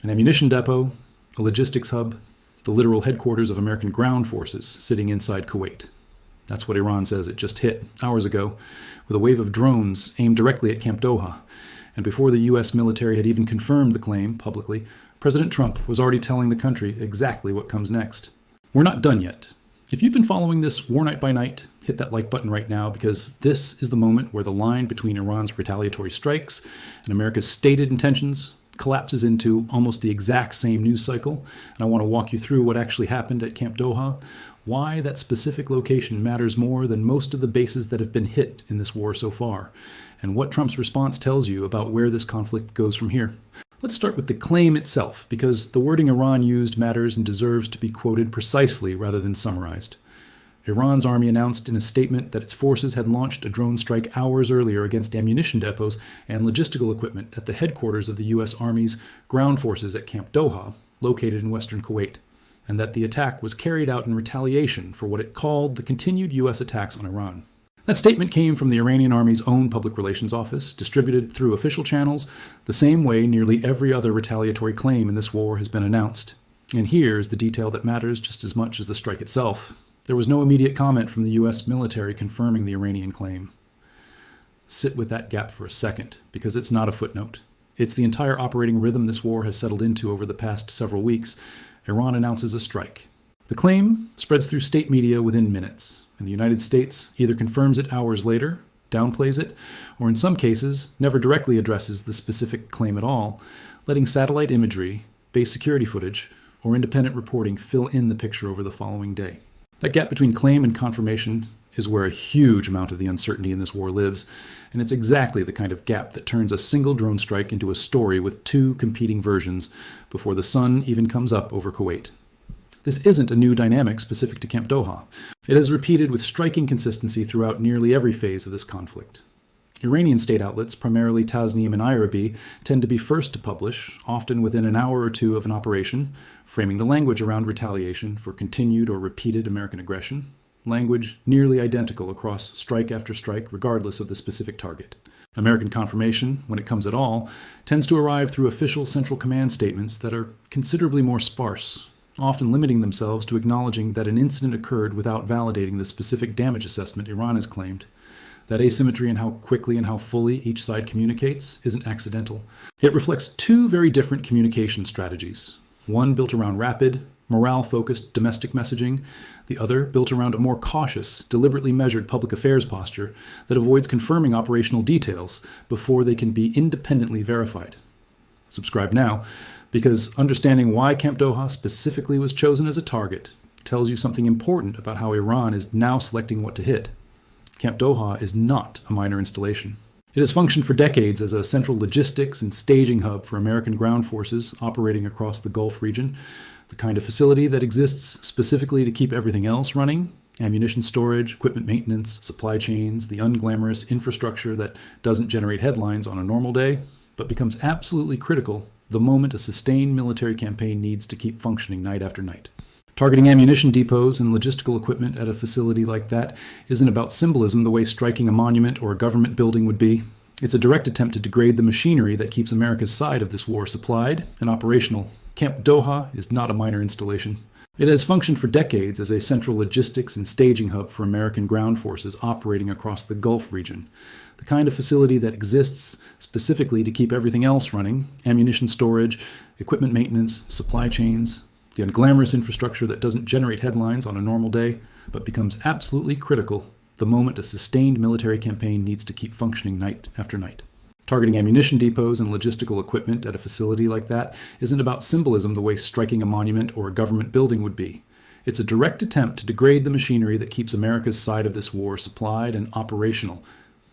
An ammunition depot, a logistics hub, the literal headquarters of American ground forces sitting inside Kuwait. That's what Iran says it just hit hours ago with a wave of drones aimed directly at Camp Doha. And before the U.S. military had even confirmed the claim publicly, President Trump was already telling the country exactly what comes next. We're not done yet. If you've been following this war night by night, hit that like button right now, because this is the moment where the line between Iran's retaliatory strikes and America's stated intentions collapses into almost the exact same news cycle. And I want to walk you through what actually happened at Camp Doha, why that specific location matters more than most of the bases that have been hit in this war so far, and what Trump's response tells you about where this conflict goes from here. Let's start with the claim itself, because the wording Iran used matters and deserves to be quoted precisely rather than summarized. Iran's army announced in a statement that its forces had launched a drone strike hours earlier against ammunition depots and logistical equipment at the headquarters of the U.S. Army's ground forces at Camp Doha, located in western Kuwait, and that the attack was carried out in retaliation for what it called the continued U.S. attacks on Iran. That statement came from the Iranian Army's own public relations office, distributed through official channels, the same way nearly every other retaliatory claim in this war has been announced. And here's the detail that matters just as much as the strike itself. There was no immediate comment from the U.S. military confirming the Iranian claim. Sit with that gap for a second, because it's not a footnote. It's the entire operating rhythm this war has settled into over the past several weeks. Iran announces a strike. The claim spreads through state media within minutes, and the United States either confirms it hours later, downplays it, or in some cases never directly addresses the specific claim at all, letting satellite imagery, base security footage, or independent reporting fill in the picture over the following day. That gap between claim and confirmation is where a huge amount of the uncertainty in this war lives, and it's exactly the kind of gap that turns a single drone strike into a story with two competing versions before the sun even comes up over Kuwait. This isn't a new dynamic specific to Camp Doha. It has repeated with striking consistency throughout nearly every phase of this conflict. Iranian state outlets, primarily Tasnim and Irabi, tend to be first to publish, often within an hour or two of an operation, framing the language around retaliation for continued or repeated American aggression, language nearly identical across strike after strike, regardless of the specific target. American confirmation, when it comes at all, tends to arrive through official Central Command statements that are considerably more sparse, often limiting themselves to acknowledging that an incident occurred without validating the specific damage assessment Iran has claimed. That asymmetry in how quickly and how fully each side communicates isn't accidental. It reflects two very different communication strategies. One built around rapid, morale-focused domestic messaging, the other built around a more cautious, deliberately measured public affairs posture that avoids confirming operational details before they can be independently verified. Subscribe now, because understanding why Camp Doha specifically was chosen as a target tells you something important about how Iran is now selecting what to hit. Camp Doha is not a minor installation. It has functioned for decades as a central logistics and staging hub for American ground forces operating across the Gulf region, the kind of facility that exists specifically to keep everything else running: ammunition storage, equipment maintenance, supply chains, the unglamorous infrastructure that doesn't generate headlines on a normal day, but becomes absolutely critical the moment a sustained military campaign needs to keep functioning night after night. Targeting ammunition depots and logistical equipment at a facility like that isn't about symbolism the way striking a monument or a government building would be. It's a direct attempt to degrade the machinery that keeps America's side of this war supplied and operational. Camp Doha is not a minor installation. It has functioned for decades as a central logistics and staging hub for American ground forces operating across the Gulf region, the kind of facility that exists specifically to keep everything else running: ammunition storage, equipment maintenance, supply chains, the unglamorous infrastructure that doesn't generate headlines on a normal day, but becomes absolutely critical the moment a sustained military campaign needs to keep functioning night after night. Targeting ammunition depots and logistical equipment at a facility like that isn't about symbolism the way striking a monument or a government building would be. It's a direct attempt to degrade the machinery that keeps America's side of this war supplied and operational.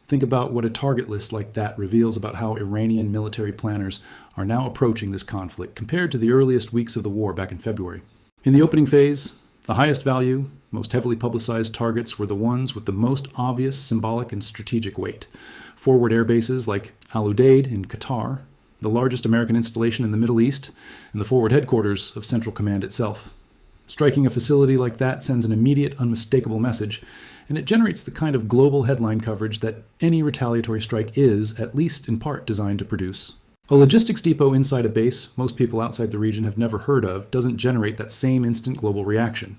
Think about what a target list like that reveals about how Iranian military planners are now approaching this conflict compared to the earliest weeks of the war back in February. In the opening phase, the highest value, most heavily publicized targets were the ones with the most obvious symbolic and strategic weight. Forward air bases like Al Udeid in Qatar, the largest American installation in the Middle East, and the forward headquarters of Central Command itself. Striking a facility like that sends an immediate, unmistakable message, and it generates the kind of global headline coverage that any retaliatory strike is, at least in part, designed to produce. A logistics depot inside a base most people outside the region have never heard of doesn't generate that same instant global reaction.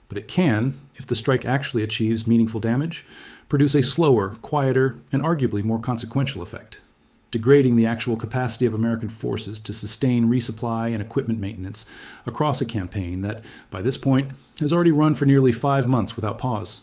But it can, if the strike actually achieves meaningful damage, produce a slower, quieter, and arguably more consequential effect, degrading the actual capacity of American forces to sustain resupply and equipment maintenance across a campaign that, by this point, has already run for nearly 5 months without pause.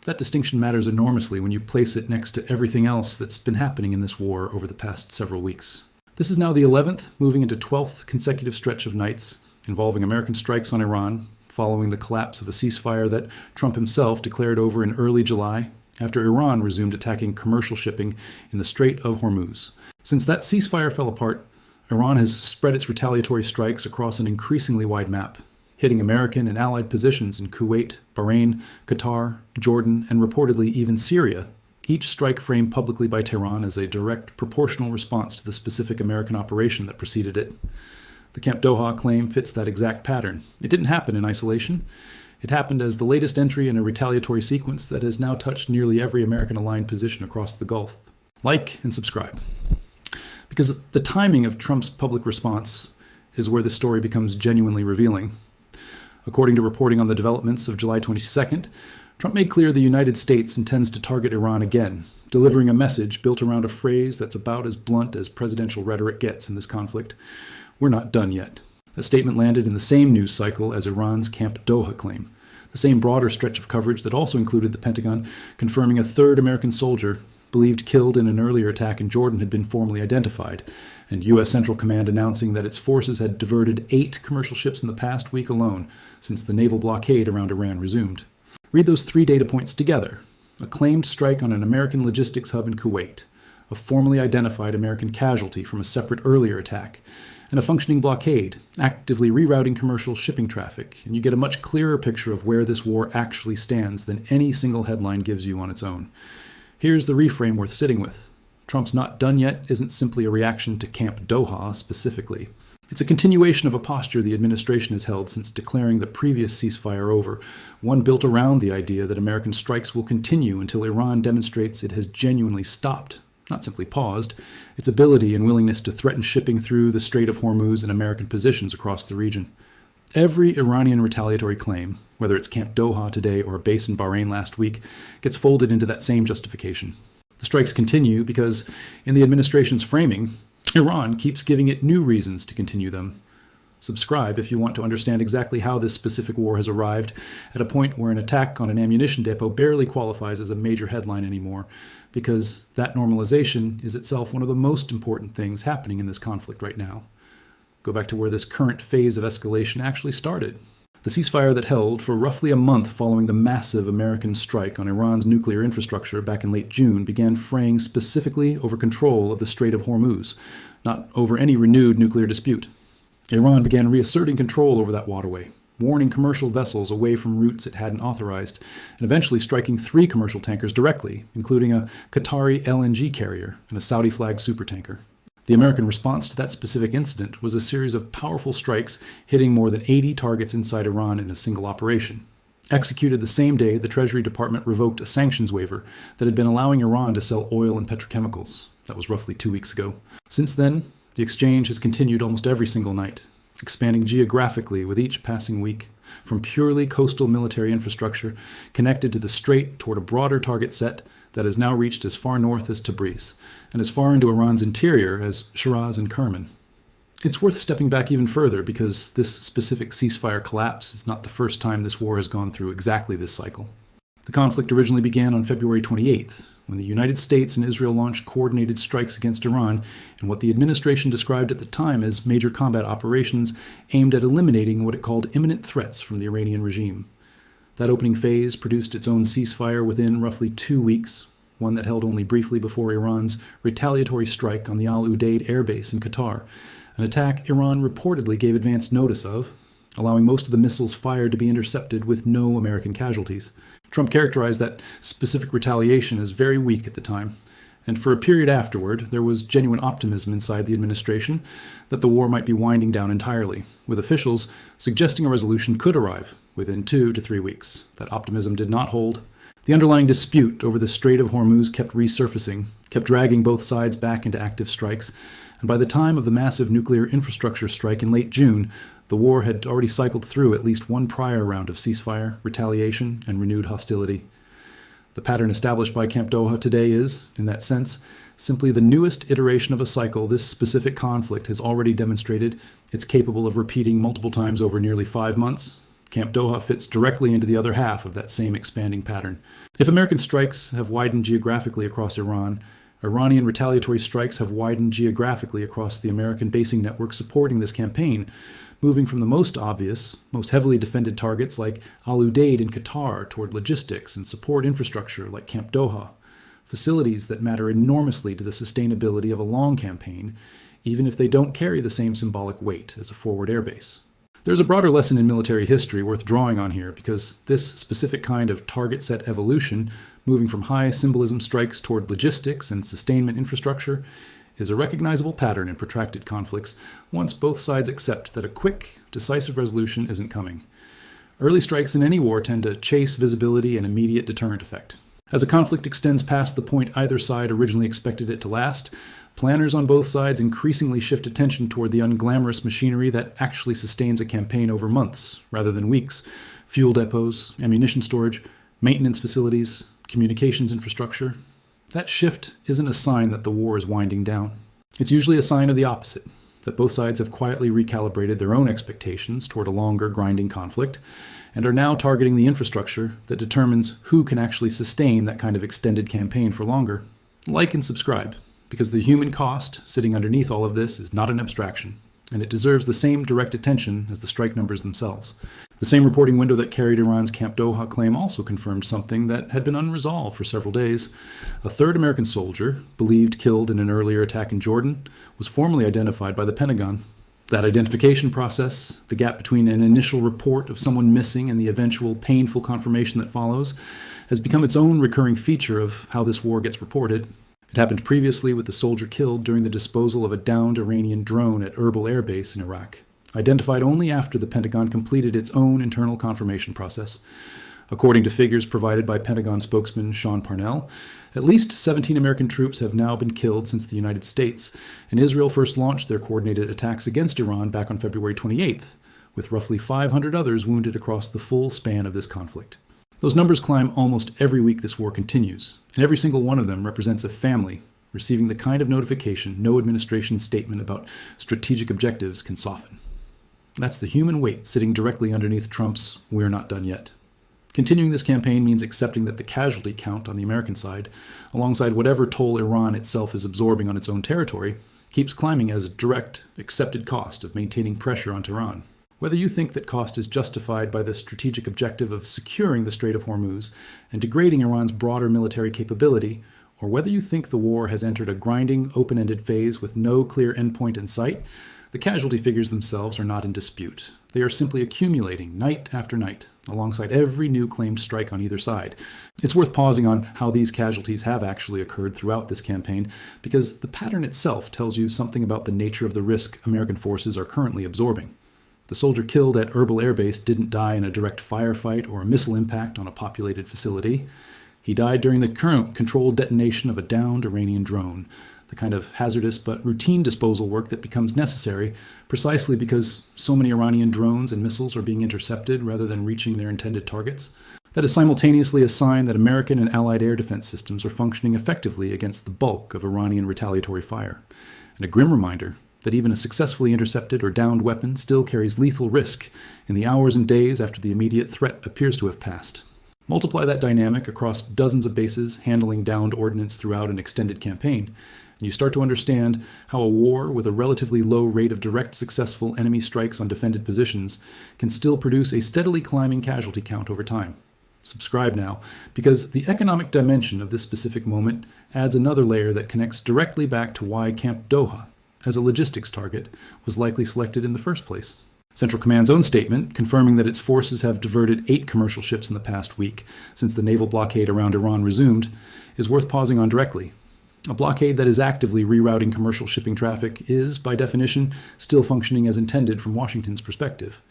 That distinction matters enormously when you place it next to everything else that's been happening in this war over the past several weeks. This is now the 11th, moving into 12th consecutive stretch of nights involving American strikes on Iran, following the collapse of a ceasefire that Trump himself declared over in early July after Iran resumed attacking commercial shipping in the Strait of Hormuz. Since that ceasefire fell apart, Iran has spread its retaliatory strikes across an increasingly wide map, hitting American and allied positions in Kuwait, Bahrain, Qatar, Jordan, and reportedly even Syria, each strike framed publicly by Tehran as a direct, proportional response to the specific American operation that preceded it. The Camp Doha claim fits that exact pattern. It didn't happen in isolation. It happened as the latest entry in a retaliatory sequence that has now touched nearly every American-aligned position across the Gulf. Like and subscribe. Because the timing of Trump's public response is where the story becomes genuinely revealing. According to reporting on the developments of July 22nd, Trump made clear the United States intends to target Iran again, delivering a message built around a phrase that's about as blunt as presidential rhetoric gets in this conflict. We're not done yet. That statement landed in the same news cycle as Iran's Camp Doha claim, the same broader stretch of coverage that also included the Pentagon confirming a third American soldier believed killed in an earlier attack in Jordan had been formally identified, and U.S. Central Command announcing that its forces had diverted 8 commercial ships in the past week alone since the naval blockade around Iran resumed. Read those 3 data points together. A claimed strike on an American logistics hub in Kuwait, a formally identified American casualty from a separate earlier attack, and a functioning blockade, actively rerouting commercial shipping traffic, and you get a much clearer picture of where this war actually stands than any single headline gives you on its own. Here's the reframe worth sitting with. Trump's not done yet isn't simply a reaction to Camp Doha specifically. It's a continuation of a posture the administration has held since declaring the previous ceasefire over, one built around the idea that American strikes will continue until Iran demonstrates it has genuinely stopped, not simply paused, its ability and willingness to threaten shipping through the Strait of Hormuz and American positions across the region. Every Iranian retaliatory claim, whether it's Camp Doha today or a base in Bahrain last week, gets folded into that same justification. The strikes continue because, in the administration's framing, Iran keeps giving it new reasons to continue them. Subscribe if you want to understand exactly how this specific war has arrived at a point where an attack on an ammunition depot barely qualifies as a major headline anymore, because that normalization is itself one of the most important things happening in this conflict right now. Go back to where this current phase of escalation actually started. The ceasefire that held for roughly a month following the massive American strike on Iran's nuclear infrastructure back in late June began fraying specifically over control of the Strait of Hormuz, not over any renewed nuclear dispute. Iran began reasserting control over that waterway, warning commercial vessels away from routes it hadn't authorized, and eventually striking 3 commercial tankers directly, including a Qatari LNG carrier and a Saudi-flagged supertanker. The American response to that specific incident was a series of powerful strikes hitting more than 80 targets inside Iran in a single operation. Executed the same day, the Treasury Department revoked a sanctions waiver that had been allowing Iran to sell oil and petrochemicals. That was roughly 2 weeks ago. Since then, the exchange has continued almost every single night, expanding geographically with each passing week, from purely coastal military infrastructure connected to the strait toward a broader target set that has now reached as far north as Tabriz, and as far into Iran's interior as Shiraz and Kerman. It's worth stepping back even further because this specific ceasefire collapse is not the first time this war has gone through exactly this cycle. The conflict originally began on February 28th, when the United States and Israel launched coordinated strikes against Iran in what the administration described at the time as major combat operations aimed at eliminating what it called imminent threats from the Iranian regime. That opening phase produced its own ceasefire within roughly 2 weeks, one that held only briefly before Iran's retaliatory strike on the Al Udeid airbase in Qatar, an attack Iran reportedly gave advance notice of, allowing most of the missiles fired to be intercepted with no American casualties. Trump characterized that specific retaliation as very weak at the time, and for a period afterward, there was genuine optimism inside the administration that the war might be winding down entirely, with officials suggesting a resolution could arrive within 2 to 3 weeks. That optimism did not hold. The underlying dispute over the Strait of Hormuz kept resurfacing, kept dragging both sides back into active strikes, And by the time of the massive nuclear infrastructure strike in late June, the war had already cycled through at least one prior round of ceasefire, retaliation, and renewed hostility. The pattern established by Camp Doha today is, in that sense, simply the newest iteration of a cycle this specific conflict has already demonstrated it's capable of repeating multiple times over nearly 5 months. Camp Doha fits directly into the other half of that same expanding pattern. If American strikes have widened geographically across Iran, Iranian retaliatory strikes have widened geographically across the American basing network supporting this campaign, moving from the most obvious, most heavily defended targets like Al Udeid in Qatar toward logistics and support infrastructure like Camp Doha, facilities that matter enormously to the sustainability of a long campaign, even if they don't carry the same symbolic weight as a forward airbase. There's a broader lesson in military history worth drawing on here because this specific kind of target set evolution, moving from high symbolism strikes toward logistics and sustainment infrastructure, is a recognizable pattern in protracted conflicts once both sides accept that a quick, decisive resolution isn't coming. Early strikes in any war tend to chase visibility and immediate deterrent effect. As a conflict extends past the point either side originally expected it to last, planners on both sides increasingly shift attention toward the unglamorous machinery that actually sustains a campaign over months rather than weeks: fuel depots, ammunition storage, maintenance facilities, communications infrastructure. That shift isn't a sign that the war is winding down. It's usually a sign of the opposite, that both sides have quietly recalibrated their own expectations toward a longer, grinding conflict, and are now targeting the infrastructure that determines who can actually sustain that kind of extended campaign for longer. Like and subscribe, because the human cost sitting underneath all of this is not an abstraction, and it deserves the same direct attention as the strike numbers themselves. The same reporting window that carried Iran's Camp Doha claim also confirmed something that had been unresolved for several days. A third American soldier, believed killed in an earlier attack in Jordan, was formally identified by the Pentagon. That identification process, the gap between an initial report of someone missing and the eventual painful confirmation that follows, has become its own recurring feature of how this war gets reported. It happened previously with the soldier killed during the disposal of a downed Iranian drone at Erbil Air Base in Iraq, identified only after the Pentagon completed its own internal confirmation process. According to figures provided by Pentagon spokesman Sean Parnell, at least 17 American troops have now been killed since the United States, and Israel first launched their coordinated attacks against Iran back on February 28th, with roughly 500 others wounded across the full span of this conflict. Those numbers climb almost every week this war continues, and every single one of them represents a family receiving the kind of notification no administration statement about strategic objectives can soften. That's the human weight sitting directly underneath Trump's "we're not done yet." Continuing this campaign means accepting that the casualty count on the American side, alongside whatever toll Iran itself is absorbing on its own territory, keeps climbing as a direct, accepted cost of maintaining pressure on Tehran. Whether you think that cost is justified by the strategic objective of securing the Strait of Hormuz and degrading Iran's broader military capability, or whether you think the war has entered a grinding, open-ended phase with no clear endpoint in sight, the casualty figures themselves are not in dispute. They are simply accumulating night after night, alongside every new claimed strike on either side. It's worth pausing on how these casualties have actually occurred throughout this campaign, because the pattern itself tells you something about the nature of the risk American forces are currently absorbing. The soldier killed at Erbil Air Base didn't die in a direct firefight or a missile impact on a populated facility. He died during the current controlled detonation of a downed Iranian drone, the kind of hazardous but routine disposal work that becomes necessary precisely because so many Iranian drones and missiles are being intercepted rather than reaching their intended targets. That is simultaneously a sign that American and Allied air defense systems are functioning effectively against the bulk of Iranian retaliatory fire, and a grim reminder that even a successfully intercepted or downed weapon still carries lethal risk in the hours and days after the immediate threat appears to have passed. Multiply that dynamic across dozens of bases handling downed ordnance throughout an extended campaign, and you start to understand how a war with a relatively low rate of direct successful enemy strikes on defended positions can still produce a steadily climbing casualty count over time. Subscribe now, because the economic dimension of this specific moment adds another layer that connects directly back to why Camp Doha, as a logistics target, was likely selected in the first place. Central Command's own statement, confirming that its forces have diverted 8 commercial ships in the past week since the naval blockade around Iran resumed, is worth pausing on directly. A blockade that is actively rerouting commercial shipping traffic is, by definition, still functioning as intended from Washington's perspective.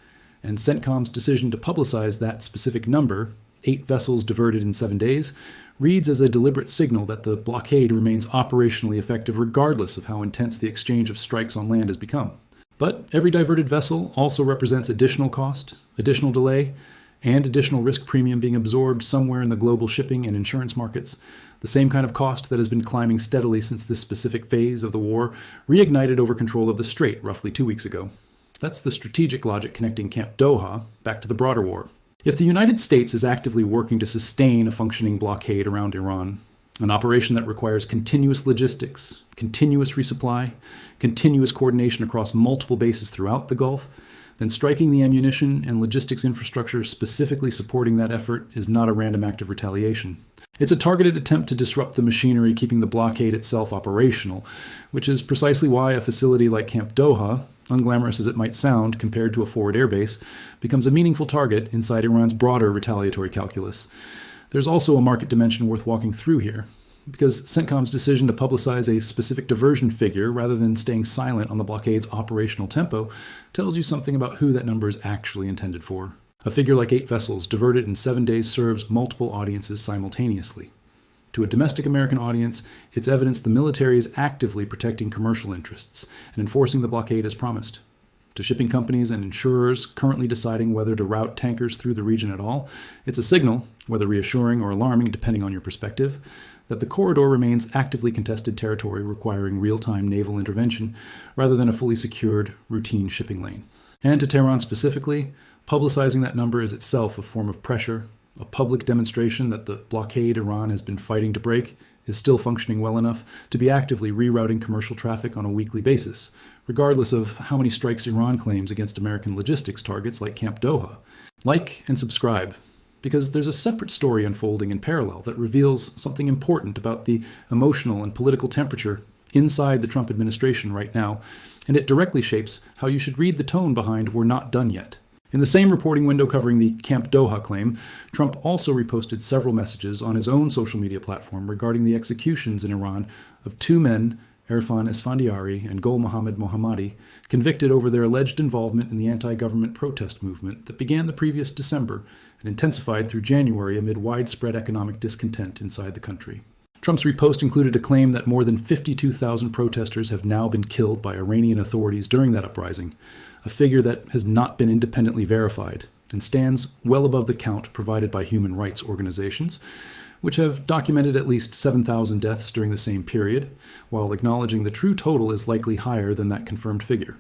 And CENTCOM's decision to publicize that specific number, 8 vessels diverted in 7 days, reads as a deliberate signal that the blockade remains operationally effective regardless of how intense the exchange of strikes on land has become. But every diverted vessel also represents additional cost, additional delay, and additional risk premium being absorbed somewhere in the global shipping and insurance markets, the same kind of cost that has been climbing steadily since this specific phase of the war reignited over control of the Strait roughly 2 weeks ago. That's the strategic logic connecting Camp Doha back to the broader war. If the United States is actively working to sustain a functioning blockade around Iran, an operation that requires continuous logistics, continuous resupply, continuous coordination across multiple bases throughout the Gulf, then striking the ammunition and logistics infrastructure specifically supporting that effort is not a random act of retaliation. It's a targeted attempt to disrupt the machinery keeping the blockade itself operational, which is precisely why a facility like Camp Doha, unglamorous as it might sound compared to a forward airbase, becomes a meaningful target inside Iran's broader retaliatory calculus. There's also a market dimension worth walking through here, because CENTCOM's decision to publicize a specific diversion figure rather than staying silent on the blockade's operational tempo tells you something about who that number is actually intended for. A figure like 8 vessels diverted in 7 days serves multiple audiences simultaneously. To a domestic American audience, it's evidence the military is actively protecting commercial interests and enforcing the blockade as promised. To shipping companies and insurers currently deciding whether to route tankers through the region at all, it's a signal, whether reassuring or alarming depending on your perspective, that the corridor remains actively contested territory requiring real-time naval intervention rather than a fully secured, routine shipping lane. And to Tehran specifically, publicizing that number is itself a form of pressure, a public demonstration that the blockade Iran has been fighting to break is still functioning well enough to be actively rerouting commercial traffic on a weekly basis, regardless of how many strikes Iran claims against American logistics targets like Camp Doha. Like and subscribe, because there's a separate story unfolding in parallel that reveals something important about the emotional and political temperature inside the Trump administration right now, and it directly shapes how you should read the tone behind "We're not done yet." In the same reporting window covering the Camp Doha claim, Trump also reposted several messages on his own social media platform regarding the executions in Iran of 2 men, Erfan Esfandiari and Gul Mohammad Mohammadi, convicted over their alleged involvement in the anti-government protest movement that began the previous December and intensified through January amid widespread economic discontent inside the country. Trump's repost included a claim that more than 52,000 protesters have now been killed by Iranian authorities during that uprising, a figure that has not been independently verified and stands well above the count provided by human rights organizations, which have documented at least 7,000 deaths during the same period, while acknowledging the true total is likely higher than that confirmed figure.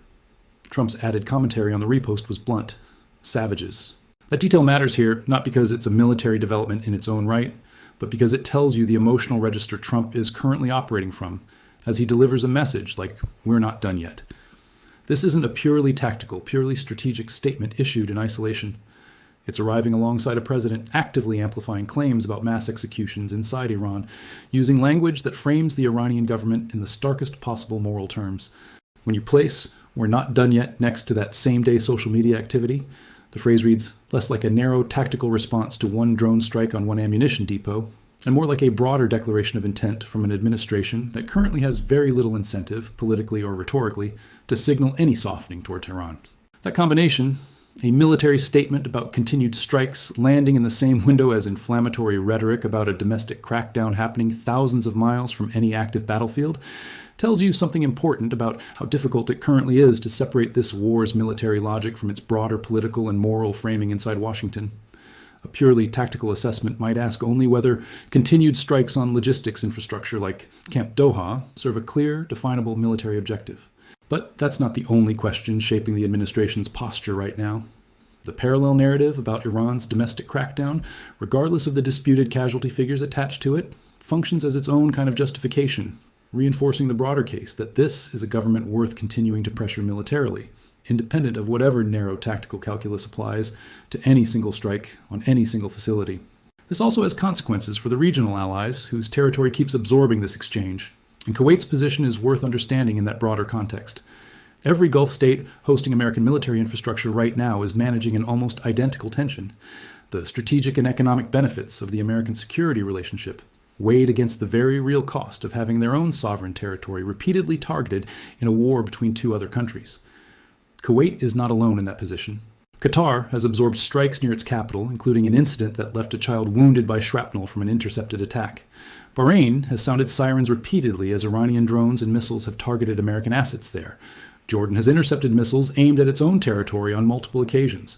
Trump's added commentary on the repost was blunt: savages. That detail matters here, not because it's a military development in its own right, but because it tells you the emotional register Trump is currently operating from, as he delivers a message like, "We're not done yet." This isn't a purely tactical, purely strategic statement issued in isolation. It's arriving alongside a president actively amplifying claims about mass executions inside Iran, using language that frames the Iranian government in the starkest possible moral terms. When you place "We're not done yet" next to that same-day social media activity, the phrase reads less like a narrow tactical response to one drone strike on one ammunition depot, and more like a broader declaration of intent from an administration that currently has very little incentive, politically or rhetorically, to signal any softening toward Tehran. That combination, a military statement about continued strikes landing in the same window as inflammatory rhetoric about a domestic crackdown happening thousands of miles from any active battlefield, tells you something important about how difficult it currently is to separate this war's military logic from its broader political and moral framing inside Washington. A purely tactical assessment might ask only whether continued strikes on logistics infrastructure like Camp Doha serve a clear, definable military objective. But that's not the only question shaping the administration's posture right now. The parallel narrative about Iran's domestic crackdown, regardless of the disputed casualty figures attached to it, functions as its own kind of justification, reinforcing the broader case that this is a government worth continuing to pressure militarily, independent of whatever narrow tactical calculus applies to any single strike on any single facility. This also has consequences for the regional allies whose territory keeps absorbing this exchange, and Kuwait's position is worth understanding in that broader context. Every Gulf state hosting American military infrastructure right now is managing an almost identical tension. The strategic and economic benefits of the American security relationship weighed against the very real cost of having their own sovereign territory repeatedly targeted in a war between 2 other countries. Kuwait is not alone in that position. Qatar has absorbed strikes near its capital, including an incident that left a child wounded by shrapnel from an intercepted attack. Bahrain has sounded sirens repeatedly as Iranian drones and missiles have targeted American assets there. Jordan has intercepted missiles aimed at its own territory on multiple occasions.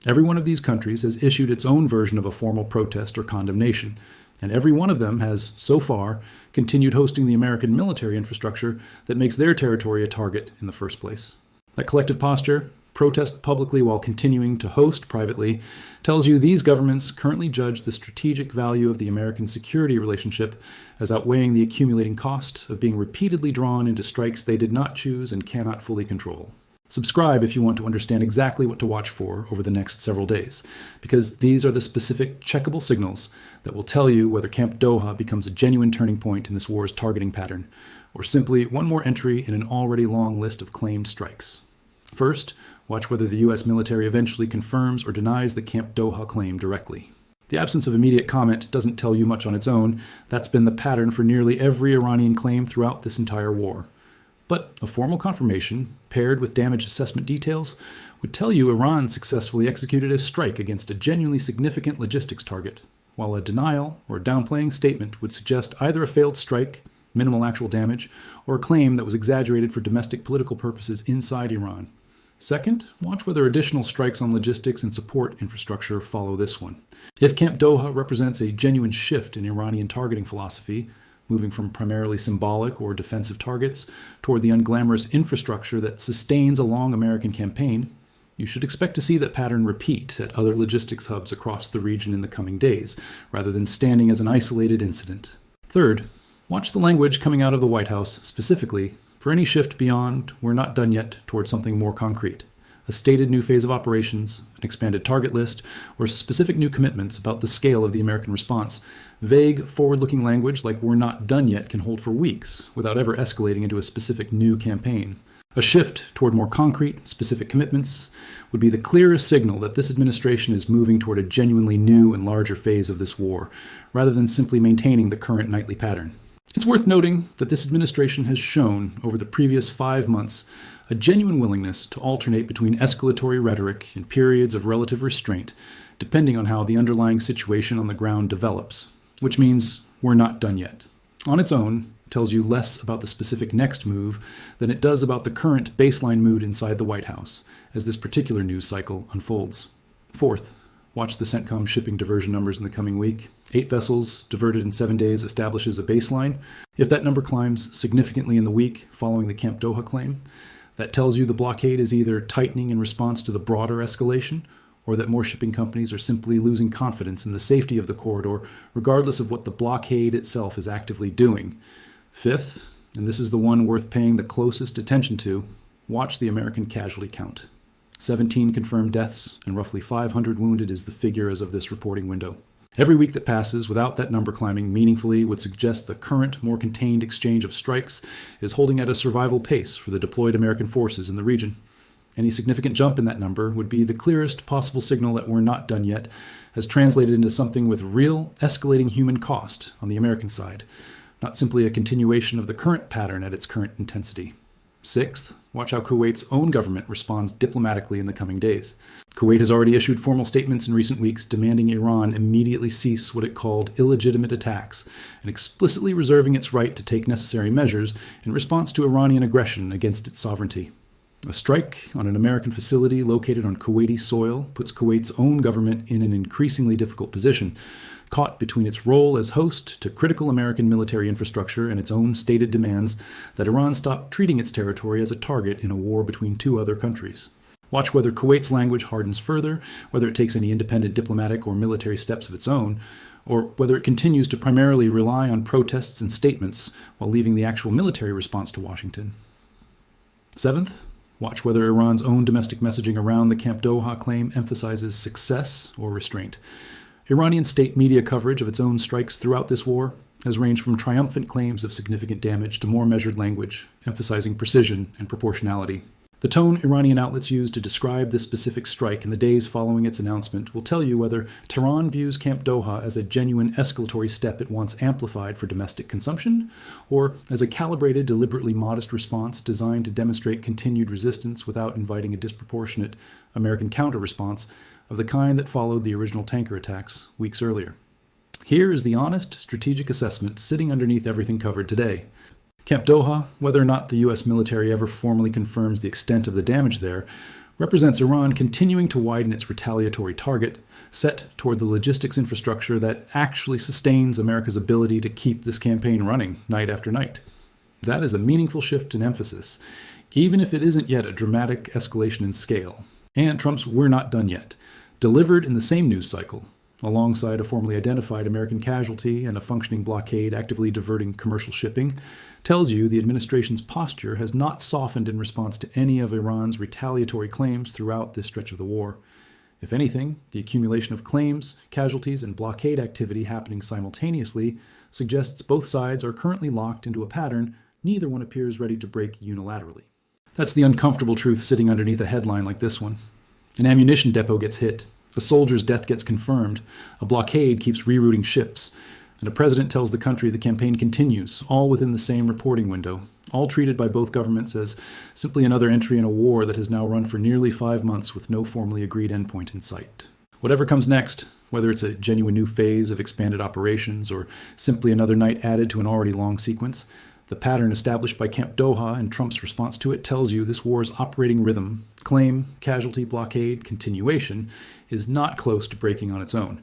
Every one of these countries has issued its own version of a formal protest or condemnation, and every one of them has, so far, continued hosting the American military infrastructure that makes their territory a target in the first place. That collective posture, protest publicly while continuing to host privately, tells you these governments currently judge the strategic value of the American security relationship as outweighing the accumulating cost of being repeatedly drawn into strikes they did not choose and cannot fully control. Subscribe if you want to understand exactly what to watch for over the next several days, because these are the specific checkable signals that will tell you whether Camp Doha becomes a genuine turning point in this war's targeting pattern, or simply one more entry in an already long list of claimed strikes. First, watch whether the U.S. military eventually confirms or denies the Camp Doha claim directly. The absence of immediate comment doesn't tell you much on its own. That's been the pattern for nearly every Iranian claim throughout this entire war. But a formal confirmation, paired with damage assessment details, would tell you Iran successfully executed a strike against a genuinely significant logistics target, while a denial or downplaying statement would suggest either a failed strike, minimal actual damage, or a claim that was exaggerated for domestic political purposes inside Iran. Second, watch whether additional strikes on logistics and support infrastructure follow this one. If Camp Doha represents a genuine shift in Iranian targeting philosophy, moving from primarily symbolic or defensive targets toward the unglamorous infrastructure that sustains a long American campaign, you should expect to see that pattern repeat at other logistics hubs across the region in the coming days, rather than standing as an isolated incident. Third, watch the language coming out of the White House specifically for any shift beyond "we're not done yet" towards something more concrete. A stated new phase of operations, an expanded target list, or specific new commitments about the scale of the American response. Vague, forward-looking language like "we're not done yet" can hold for weeks without ever escalating into a specific new campaign. A shift toward more concrete, specific commitments would be the clearest signal that this administration is moving toward a genuinely new and larger phase of this war, rather than simply maintaining the current nightly pattern. It's worth noting that this administration has shown, over the previous 5 months, a genuine willingness to alternate between escalatory rhetoric and periods of relative restraint, depending on how the underlying situation on the ground develops, which means we're not done yet. On its own, it tells you less about the specific next move than it does about the current baseline mood inside the White House, as this particular news cycle unfolds. Fourth, watch the CENTCOM shipping diversion numbers in the coming week. 8 vessels diverted in 7 days establishes a baseline. If that number climbs significantly in the week following the Camp Doha claim, that tells you the blockade is either tightening in response to the broader escalation, or that more shipping companies are simply losing confidence in the safety of the corridor, regardless of what the blockade itself is actively doing. Fifth, and this is the one worth paying the closest attention to, watch the American casualty count. 17 confirmed deaths and roughly 500 wounded is the figure as of this reporting window. Every week that passes without that number climbing meaningfully would suggest the current, more contained exchange of strikes is holding at a survival pace for the deployed American forces in the region. Any significant jump in that number would be the clearest possible signal that we're not done yet, has translated into something with real, escalating human cost on the American side, not simply a continuation of the current pattern at its current intensity. Sixth, watch how Kuwait's own government responds diplomatically in the coming days. Kuwait has already issued formal statements in recent weeks demanding Iran immediately cease what it called illegitimate attacks, and explicitly reserving its right to take necessary measures in response to Iranian aggression against its sovereignty. A strike on an American facility located on Kuwaiti soil puts Kuwait's own government in an increasingly difficult position, caught between its role as host to critical American military infrastructure and its own stated demands that Iran stop treating its territory as a target in a war between 2 other countries. Watch whether Kuwait's language hardens further, whether it takes any independent diplomatic or military steps of its own, or whether it continues to primarily rely on protests and statements while leaving the actual military response to Washington. Seventh, watch whether Iran's own domestic messaging around the Camp Doha claim emphasizes success or restraint. Iranian state media coverage of its own strikes throughout this war has ranged from triumphant claims of significant damage to more measured language, emphasizing precision and proportionality. The tone Iranian outlets use to describe this specific strike in the days following its announcement will tell you whether Tehran views Camp Doha as a genuine escalatory step it wants amplified for domestic consumption, or as a calibrated, deliberately modest response designed to demonstrate continued resistance without inviting a disproportionate American counter-response of the kind that followed the original tanker attacks weeks earlier. Here is the honest, strategic assessment sitting underneath everything covered today. Camp Doha, whether or not the U.S. military ever formally confirms the extent of the damage there, represents Iran continuing to widen its retaliatory target, set toward the logistics infrastructure that actually sustains America's ability to keep this campaign running night after night. That is a meaningful shift in emphasis, even if it isn't yet a dramatic escalation in scale. And Trump's "we're not done yet," delivered in the same news cycle, alongside a formally identified American casualty and a functioning blockade actively diverting commercial shipping, tells you the administration's posture has not softened in response to any of Iran's retaliatory claims throughout this stretch of the war. If anything, the accumulation of claims, casualties, and blockade activity happening simultaneously suggests both sides are currently locked into a pattern neither one appears ready to break unilaterally. That's the uncomfortable truth sitting underneath a headline like this one. An ammunition depot gets hit, a soldier's death gets confirmed, a blockade keeps rerouting ships, and a president tells the country the campaign continues, all within the same reporting window, all treated by both governments as simply another entry in a war that has now run for nearly 5 months with no formally agreed endpoint in sight. Whatever comes next, whether it's a genuine new phase of expanded operations or simply another night added to an already long sequence, the pattern established by Camp Doha and Trump's response to it tells you this war's operating rhythm, claim, casualty, blockade, continuation, is not close to breaking on its own.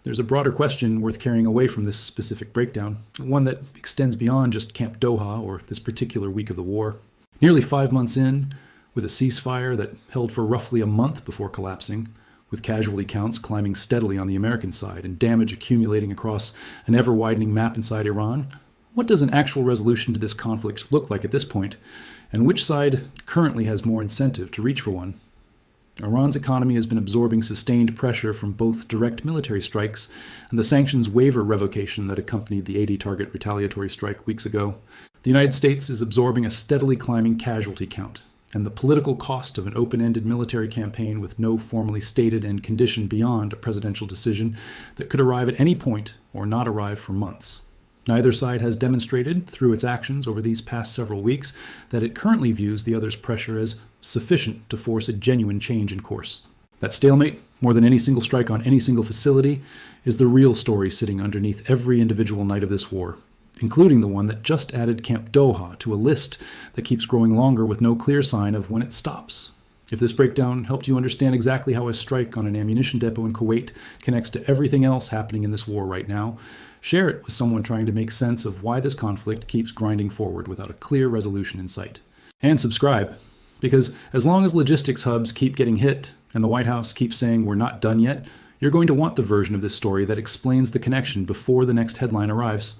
There's a broader question worth carrying away from this specific breakdown, one that extends beyond just Camp Doha or this particular week of the war. Nearly 5 months in, with a ceasefire that held for roughly a month before collapsing, with casualty counts climbing steadily on the American side and damage accumulating across an ever-widening map inside Iran, what does an actual resolution to this conflict look like at this point, and which side currently has more incentive to reach for one? Iran's economy has been absorbing sustained pressure from both direct military strikes and the sanctions waiver revocation that accompanied the 80-target retaliatory strike weeks ago. The United States is absorbing a steadily climbing casualty count, and the political cost of an open-ended military campaign with no formally stated end condition beyond a presidential decision that could arrive at any point or not arrive for months. Neither side has demonstrated, through its actions over these past several weeks, that it currently views the other's pressure as sufficient to force a genuine change in course. That stalemate, more than any single strike on any single facility, is the real story sitting underneath every individual night of this war, including the one that just added Camp Doha to a list that keeps growing longer with no clear sign of when it stops. If this breakdown helped you understand exactly how a strike on an ammunition depot in Kuwait connects to everything else happening in this war right now, share it with someone trying to make sense of why this conflict keeps grinding forward without a clear resolution in sight. And subscribe, because as long as logistics hubs keep getting hit and the White House keeps saying we're not done yet, you're going to want the version of this story that explains the connection before the next headline arrives.